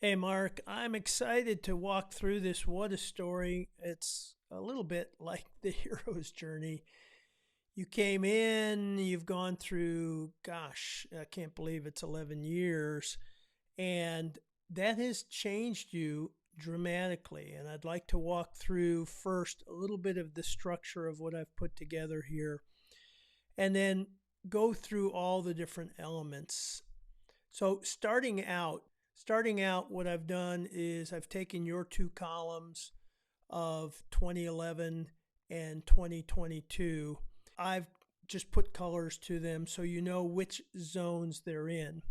Hey Mark, I'm excited to walk through this What a Story. It's a little bit like the hero's journey. You came in, you've gone through, gosh, I can't believe it's 11 years, and that has changed you dramatically. And I'd like to walk through first a little bit of the structure of what I've put together here, and then go through all the different elements. So starting out, what I've done is I've taken your two columns of 2011 and 2022. I've just put colors to them so you know which zones they're in.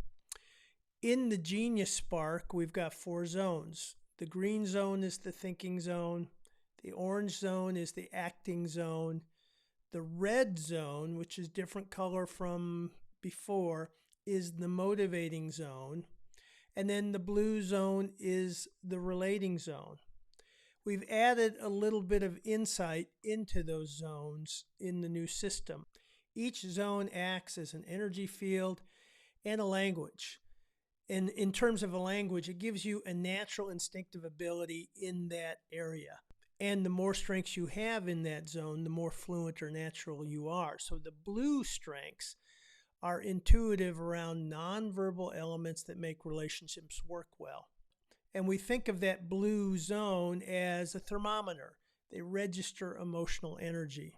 In the Genius Spark, we've got four zones. The green zone is the thinking zone. The orange zone is the acting zone. The red zone, which is different color from before, is the motivating zone. And then the blue zone is the relating zone. We've added a little bit of insight into those zones in the new system. Each zone acts as an energy field and a language. And in terms of a language, it gives you a natural instinctive ability in that area. And the more strengths you have in that zone, the more fluent or natural you are. So the blue strengths are intuitive around nonverbal elements that make relationships work well. And we think of that blue zone as a thermometer. They register emotional energy.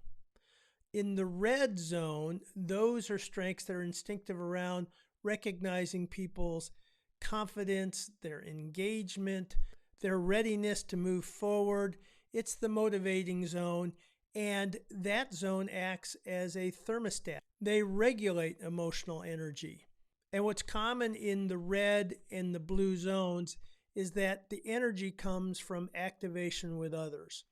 In the red zone, those are strengths that are instinctive around recognizing people's confidence, their engagement, their readiness to move forward. It's the motivating zone, and that zone acts as a thermostat. They regulate emotional energy. And what's common in the red and the blue zones is that the energy comes from activation with others.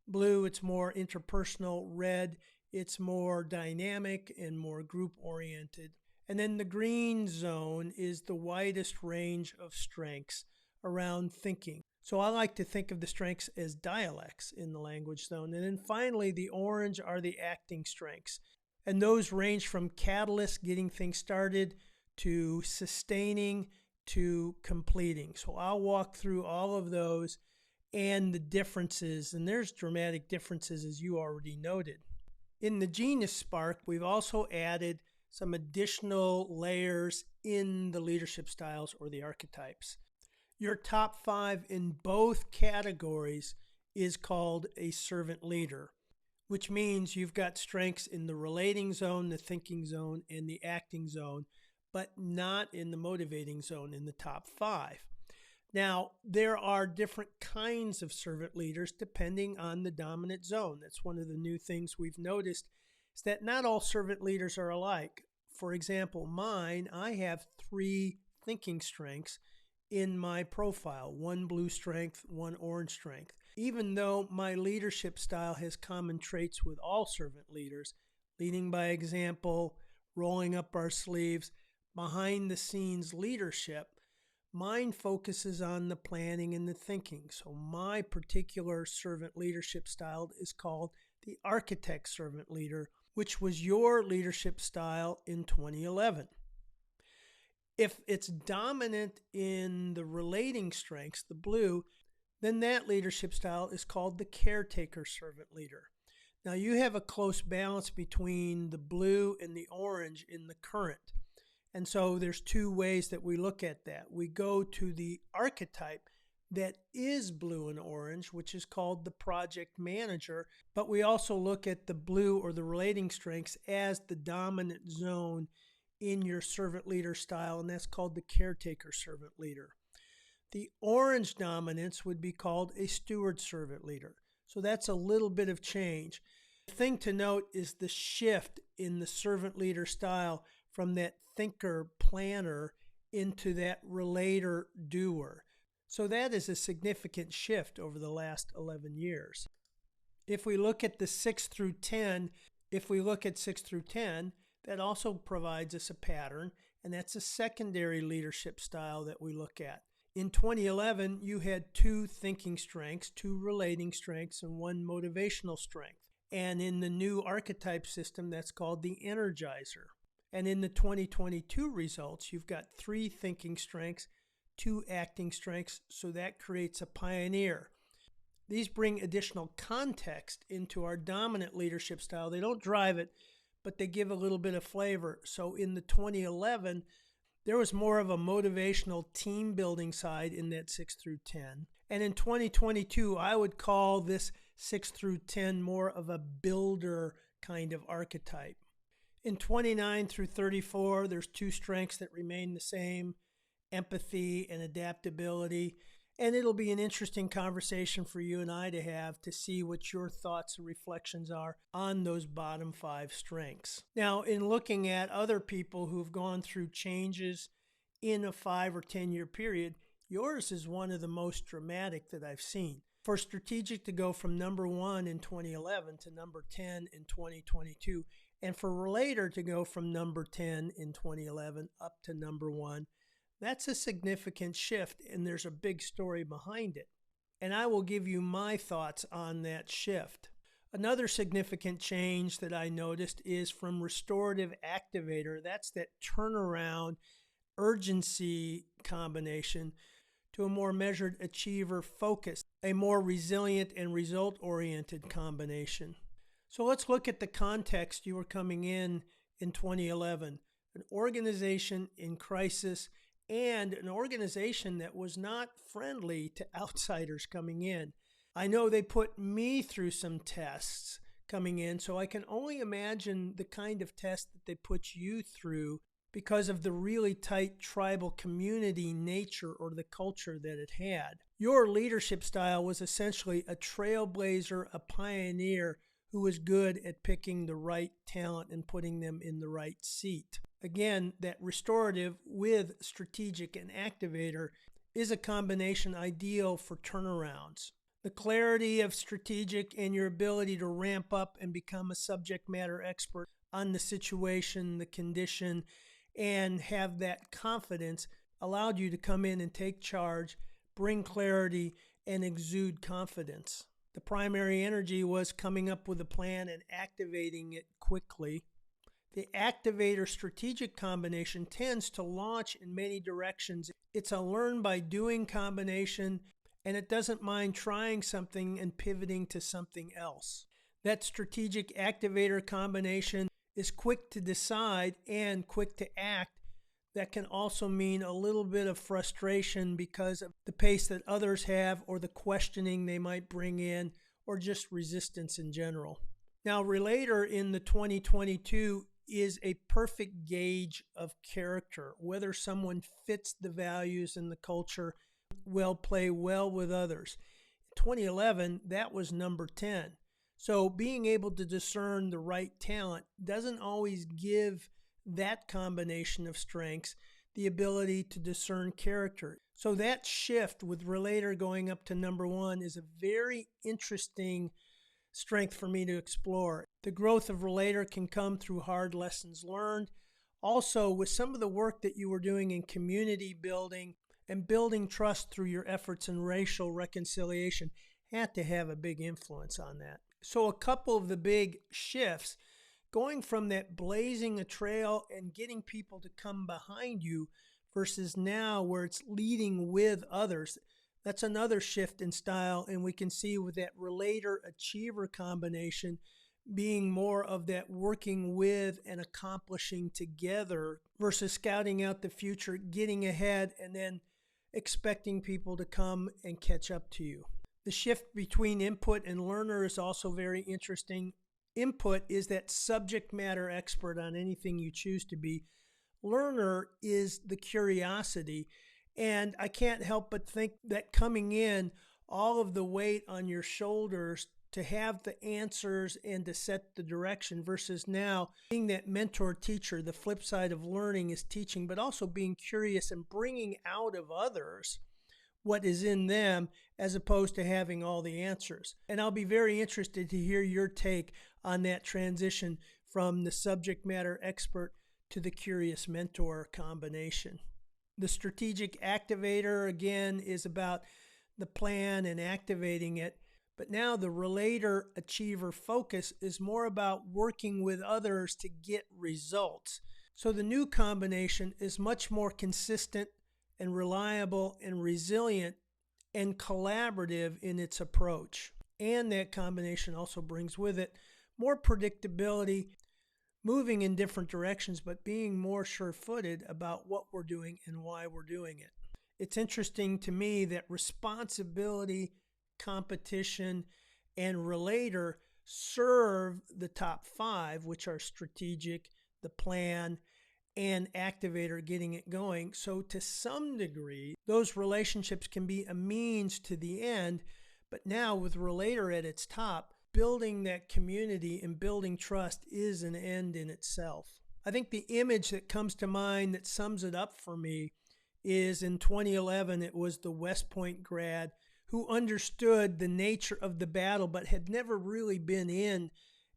Blue, it's more interpersonal. Red, it's more dynamic and more group oriented. And then the green zone is the widest range of strengths around thinking. So I like to think of the strengths as dialects in the language zone. And then finally, the orange are the acting strengths. And those range from catalyst, getting things started, to sustaining, to completing. So I'll walk through all of those and the differences. And there's dramatic differences, as you already noted. In the Genius Spark, we've also added some additional layers in the leadership styles or the archetypes. Your top 5 in both categories is called a servant leader, which means you've got strengths in the relating zone, the thinking zone, and the acting zone, but not in the motivating zone in the top 5. Now, there are different kinds of servant leaders depending on the dominant zone. That's one of the new things we've noticed, is that not all servant leaders are alike. For example, mine, I have 3 thinking strengths in my profile, 1 blue strength, 1 orange strength. Even though my leadership style has common traits with all servant leaders, leading by example, rolling up our sleeves, behind the scenes leadership, mine focuses on the planning and the thinking. So my particular servant leadership style is called the architect servant leader, which was your leadership style in 2011. If it's dominant in the relating strengths, the blue, then that leadership style is called the caretaker servant leader. Now you have a close balance between the blue and the orange in the current. And so there's 2 ways that we look at that. We go to the archetype that is blue and orange, which is called the project manager, but we also look at the blue or the relating strengths as the dominant zone in your servant leader style, and that's called the caretaker servant leader. The orange dominance would be called a steward servant leader. So that's a little bit of change. The thing to note is the shift in the servant leader style from that thinker planner into that relator doer. So that is a significant shift over the last 11 years. If we look at the 6 through 10, that also provides us a pattern, and that's a secondary leadership style that we look at. In 2011, you had 2 thinking strengths, 2 relating strengths, and 1 motivational strength. And in the new archetype system, that's called the energizer. And in the 2022 results, you've got 3 thinking strengths, 2 acting strengths, so that creates a pioneer. These bring additional context into our dominant leadership style. They don't drive it, but they give a little bit of flavor. So in the 2011, there was more of a motivational team building side in that 6 through 10. And in 2022, I would call this 6 through 10 more of a builder kind of archetype. In 29 through 34, there's 2 strengths that remain the same: empathy and adaptability. And it'll be an interesting conversation for you and I to have to see what your thoughts and reflections are on those bottom 5 strengths. Now, in looking at other people who've gone through changes in a 5 or 10 year period, yours is one of the most dramatic that I've seen. For strategic to go from number 1 in 2011 to number 10 in 2022, and for Relator to go from number 10 in 2011 up to number 1, that's a significant shift, and there's a big story behind it. And I will give you my thoughts on that shift. Another significant change that I noticed is from Restorative Activator, that's that turnaround urgency combination, to a more measured achiever focus, a more resilient and result-oriented combination. So let's look at the context you were coming in 2011. An organization in crisis, and an organization that was not friendly to outsiders coming in. I know they put me through some tests coming in, so I can only imagine the kind of test that they put you through because of the really tight tribal community nature or the culture that it had. Your leadership style was essentially a trailblazer, a pioneer who was good at picking the right talent and putting them in the right seat. Again, that restorative with strategic and activator is a combination ideal for turnarounds. The clarity of strategic and your ability to ramp up and become a subject matter expert on the situation, the condition, and have that confidence allowed you to come in and take charge, bring clarity, and exude confidence. The primary energy was coming up with a plan and activating it quickly. The activator strategic combination tends to launch in many directions. It's a learn by doing combination, and it doesn't mind trying something and pivoting to something else. That strategic activator combination is quick to decide and quick to act. That can also mean a little bit of frustration because of the pace that others have, or the questioning they might bring in, or just resistance in general. Now, Relator in the 2022 is a perfect gauge of character, whether someone fits the values and the culture, will play well with others. In 2011, that was number 10. So being able to discern the right talent doesn't always give that combination of strengths the ability to discern character. So that shift with Relator going up to number 1 is a very interesting strength for me to explore. The growth of Relator can come through hard lessons learned. Also, with some of the work that you were doing in community building and building trust through your efforts in racial reconciliation, had to have a big influence on that. So a couple of the big shifts, going from that blazing a trail and getting people to come behind you versus now where it's leading with others. That's another shift in style, and we can see with that Relator-Achiever combination being more of that working with and accomplishing together versus scouting out the future, getting ahead, and then expecting people to come and catch up to you. The shift between input and learner is also very interesting. Input is that subject matter expert on anything you choose to be. Learner is the curiosity. And I can't help but think that coming in, all of the weight on your shoulders to have the answers and to set the direction versus now being that mentor teacher. The flip side of learning is teaching, but also being curious and bringing out of others what is in them as opposed to having all the answers. And I'll be very interested to hear your take on that transition from the subject matter expert to the curious mentor combination. The strategic activator, again, is about the plan and activating it. But now the Relator Achiever focus is more about working with others to get results. So the new combination is much more consistent and reliable and resilient and collaborative in its approach. And that combination also brings with it more predictability, moving in different directions, but being more sure-footed about what we're doing and why we're doing it. It's interesting to me that responsibility, competition, and Relator serve the top five, which are strategic, the plan, and Activator, getting it going. So to some degree, those relationships can be a means to the end, but now with Relator at its top, building that community and building trust is an end in itself. I think the image that comes to mind that sums it up for me is in 2011, it was the West Point grad who understood the nature of the battle but had never really been in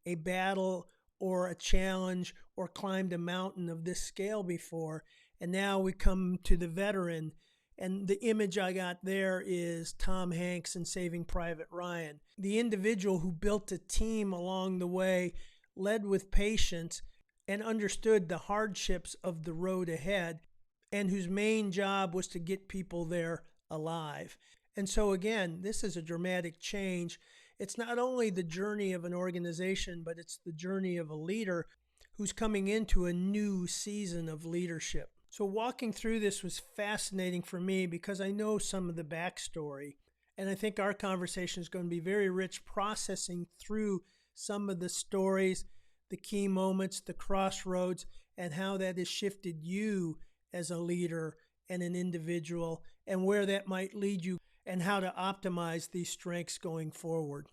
a battle or a challenge or climbed a mountain of this scale before. And now we come to the veteran. And the image I got there is Tom Hanks in Saving Private Ryan. The individual who built a team along the way, led with patience, and understood the hardships of the road ahead, and whose main job was to get people there alive. And so again, this is a dramatic change. It's not only the journey of an organization, but it's the journey of a leader who's coming into a new season of leadership. So walking through this was fascinating for me because I know some of the backstory. And I think our conversation is going to be very rich, processing through some of the stories, the key moments, the crossroads, and how that has shifted you as a leader and an individual, and where that might lead you, and how to optimize these strengths going forward.